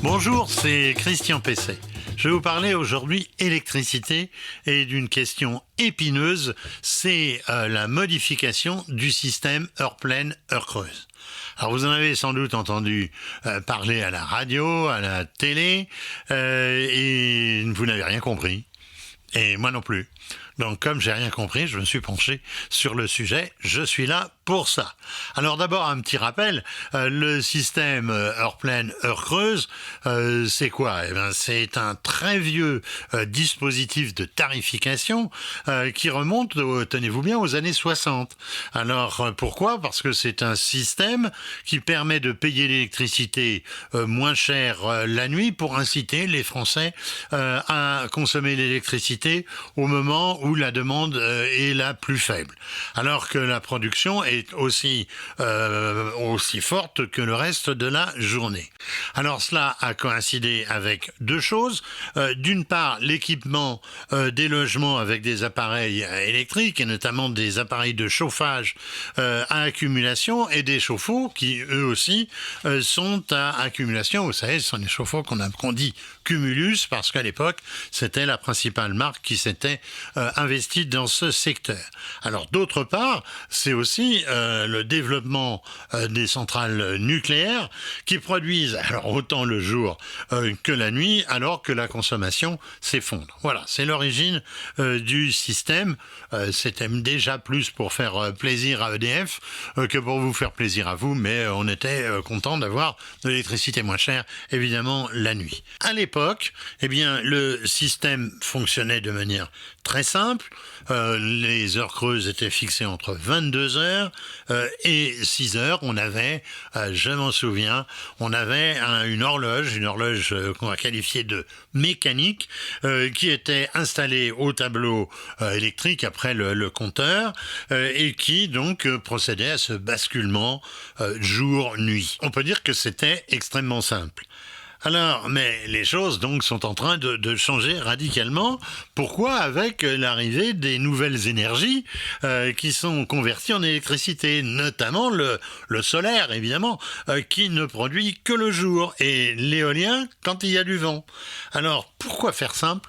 Bonjour, c'est Christian Pesset. Je vais vous parler aujourd'hui électricité et d'une question épineuse, c'est la modification du système heure pleine, heure creuse. Alors vous en avez sans doute entendu parler à la radio, à la télé, et vous n'avez rien compris. Et moi non plus. Donc comme j'ai rien compris, je me suis penché sur le sujet, je suis là pour ça. Alors d'abord un petit rappel, le système heure pleine, heure creuse, c'est quoi ? Eh bien, c'est un très vieux dispositif de tarification qui remonte, tenez-vous bien, aux années 60. Alors pourquoi ? Parce que c'est un système qui permet de payer l'électricité moins cher la nuit pour inciter les Français à consommer l'électricité au moment où la demande est la plus faible, alors que la production est aussi forte que le reste de la journée. Alors cela a coïncidé avec deux choses. D'une part, l'équipement des logements avec des appareils électriques et notamment des appareils de chauffage à accumulation et des chauffe-eau qui eux aussi sont à accumulation. Vous savez, ce sont des chauffe-eau qu'on dit Cumulus parce qu'à l'époque, c'était la principale marque qui s'était investie dans ce secteur. Alors d'autre part, c'est aussi le développement des centrales nucléaires qui produisent alors autant le jour que la nuit alors que la consommation s'effondre. Voilà, c'est l'origine du système. C'était déjà plus pour faire plaisir à EDF que pour vous faire plaisir à vous, mais on était content d'avoir de l'électricité moins chère, évidemment, la nuit. À l'époque, eh bien, le système fonctionnait de manière très simple. Les heures creuses étaient fixées entre 22 heures et 6 heures. On avait, je m'en souviens, on avait une horloge qu'on va qualifier de mécanique, qui était installée au tableau électrique après le compteur et qui donc procédait à ce basculement jour-nuit. On peut dire que c'était extrêmement simple. Alors, mais les choses donc sont en train de changer radicalement. Pourquoi ? Avec l'arrivée des nouvelles énergies qui sont converties en électricité, notamment le solaire évidemment, qui ne produit que le jour, et l'éolien quand il y a du vent. Alors, pourquoi faire simple ?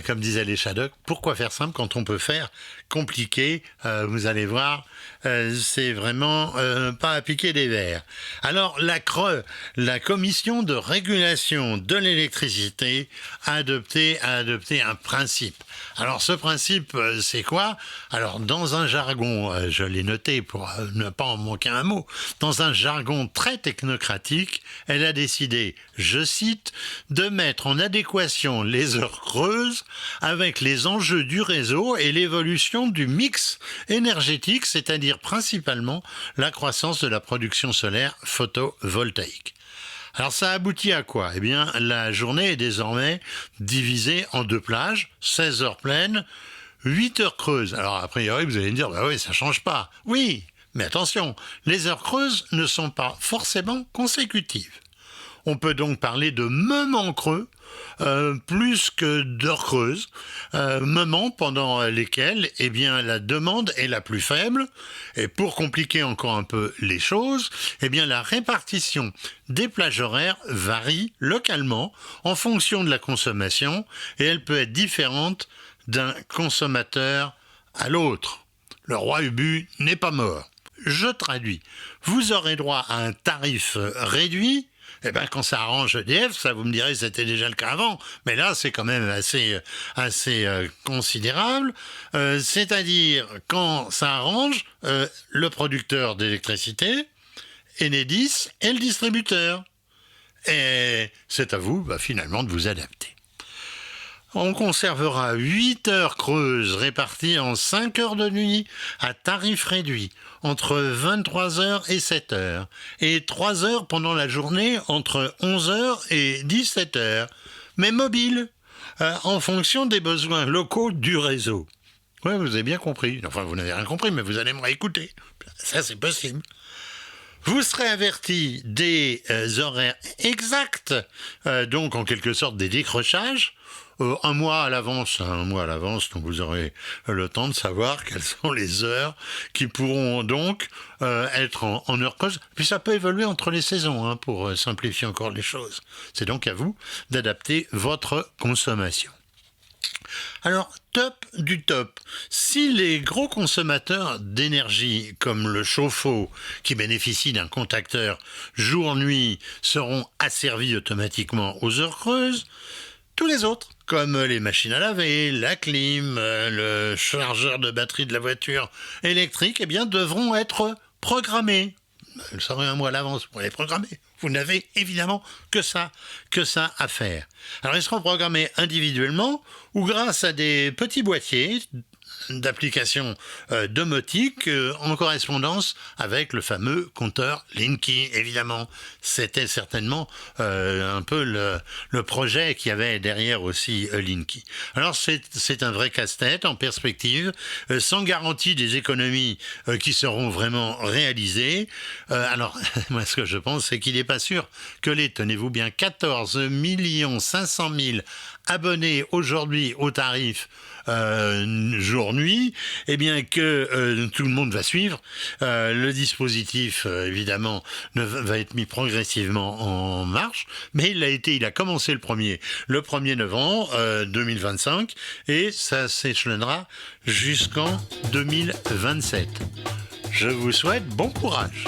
Comme disaient les Shadocks, pourquoi faire simple quand on peut faire compliqué ? Vous allez voir, c'est vraiment pas à piquer des vers. Alors la CRE, la Commission de régulation de l'électricité, a adopté un principe. Alors ce principe, c'est quoi ? Alors dans un jargon, je l'ai noté pour ne pas en manquer un mot, dans un jargon très technocratique, elle a décidé, je cite, de mettre en adéquation les heures creuses avec les enjeux du réseau et l'évolution du mix énergétique, c'est-à-dire principalement la croissance de la production solaire photovoltaïque. Alors ça aboutit à quoi ? Eh bien, la journée est désormais divisée en deux plages, 16 heures pleines, 8 heures creuses. Alors a priori, vous allez me dire, bah oui, ça change pas. Oui, mais attention, les heures creuses ne sont pas forcément consécutives. On peut donc parler de moments creux plus que d'heures creuses, moments pendant lesquels eh bien, la demande est la plus faible. Et pour compliquer encore un peu les choses, eh bien, la répartition des plages horaires varie localement en fonction de la consommation et elle peut être différente d'un consommateur à l'autre. Le roi Ubu n'est pas mort. Je traduis. Vous aurez droit à un tarif réduit. Eh bien, quand ça arrange EDF, ça vous me direz c'était déjà le cas avant, mais là c'est quand même assez considérable. C'est-à-dire quand ça arrange le producteur d'électricité, Enedis et le distributeur. Et c'est à vous finalement de vous adapter. On conservera 8 heures creuses réparties en 5 heures de nuit à tarif réduit entre 23 heures et 7 heures et 3 heures pendant la journée entre 11 heures et 17 heures, mais mobiles, en fonction des besoins locaux du réseau. Ouais, vous avez bien compris. Enfin, vous n'avez rien compris, mais vous allez me réécouter. Ça, c'est possible. Vous serez averti des horaires exacts, donc en quelque sorte des décrochages, un mois à l'avance, donc vous aurez le temps de savoir quelles sont les heures qui pourront donc être en heure creuse. Puis ça peut évoluer entre les saisons, hein, pour simplifier encore les choses. C'est donc à vous d'adapter votre consommation. Alors, top du top. Si les gros consommateurs d'énergie, comme le chauffe-eau, qui bénéficie d'un contacteur jour-nuit, seront asservis automatiquement aux heures creuses, tous les autres, comme les machines à laver, la clim, le chargeur de batterie de la voiture électrique, eh bien, devront être programmés. Vous saurez un mois à l'avance pour les programmer. Vous n'avez évidemment que ça à faire. Alors, ils seront programmés individuellement ou grâce à des petits boîtiers d'applications domotiques en correspondance avec le fameux compteur Linky, évidemment. C'était certainement un peu le projet qu'il y avait derrière aussi Linky. Alors c'est un vrai casse-tête en perspective, sans garantie des économies qui seront vraiment réalisées. Alors, moi ce que je pense, c'est qu'il n'est pas sûr que tenez-vous bien, 14 500 000 abonnés aujourd'hui au tarif jour-nuit, eh bien que tout le monde va suivre. Le dispositif, évidemment, va être mis progressivement en marche, mais il a commencé le 1er novembre 2025 et ça s'échelonnera jusqu'en 2027. Je vous souhaite bon courage.